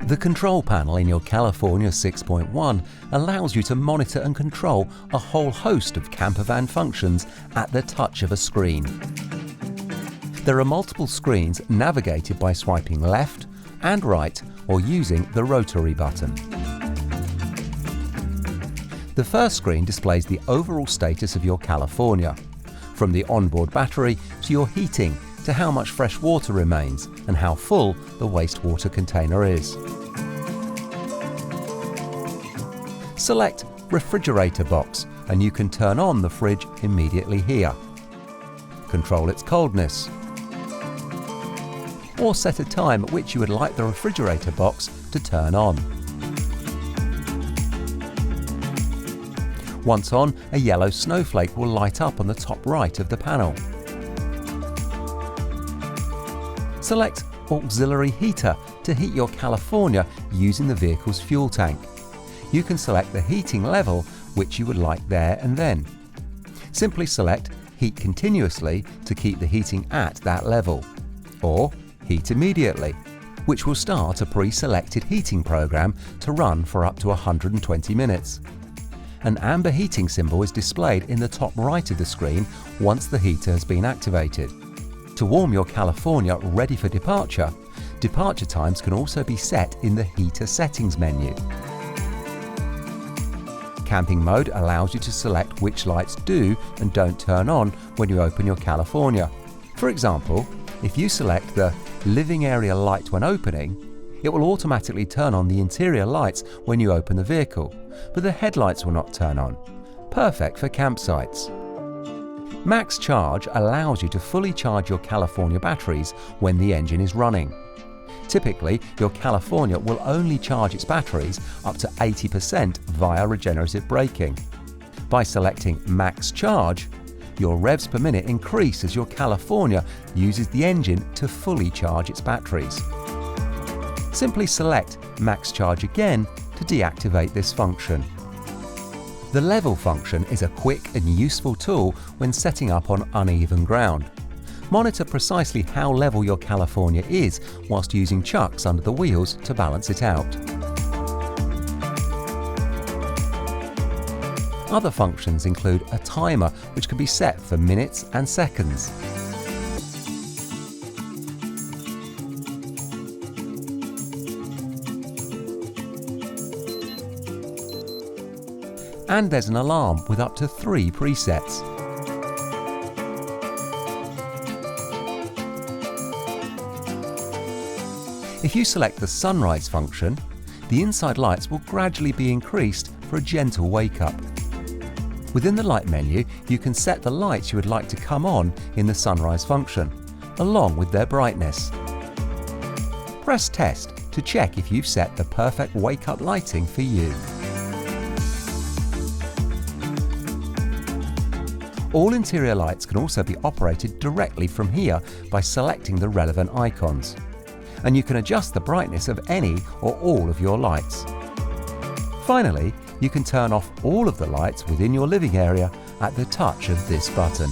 The control panel in your California 6.1 allows you to monitor and control a whole host of campervan functions at the touch of a screen. There are multiple screens navigated by swiping left and right or using the rotary button. The first screen displays the overall status of your California, from the onboard battery to your heating to how much fresh water remains and how full the wastewater container is. Select Refrigerator Box and you can turn on the fridge immediately here. Control its coldness. Or set a time at which you would like the refrigerator box to turn on. Once on, a yellow snowflake will light up on the top right of the panel. Select Auxiliary Heater to heat your California using the vehicle's fuel tank. You can select the heating level which you would like there and then. Simply select Heat Continuously to keep the heating at that level, or Heat Immediately, which will start a pre-selected heating program to run for up to 120 minutes. An amber heating symbol is displayed in the top right of the screen once the heater has been activated. To warm your California ready for departure, departure times can also be set in the Heater Settings menu. Camping mode allows you to select which lights do and don't turn on when you open your California. For example, if you select the Living Area light when opening, it will automatically turn on the interior lights when you open the vehicle, but the headlights will not turn on. Perfect for campsites. Max Charge allows you to fully charge your California batteries when the engine is running. Typically, your California will only charge its batteries up to 80% via regenerative braking. By selecting Max Charge, your revs per minute increase as your California uses the engine to fully charge its batteries. Simply select Max Charge again to deactivate this function. The level function is a quick and useful tool when setting up on uneven ground. Monitor precisely how level your California is whilst using chucks under the wheels to balance it out. Other functions include a timer which can be set for minutes and seconds. And there's an alarm with up to 3 presets. If you select the sunrise function, the inside lights will gradually be increased for a gentle wake-up. Within the light menu, you can set the lights you would like to come on in the sunrise function, along with their brightness. Press Test to check if you've set the perfect wake-up lighting for you. All interior lights can also be operated directly from here by selecting the relevant icons. And you can adjust the brightness of any or all of your lights. Finally, you can turn off all of the lights within your living area at the touch of this button.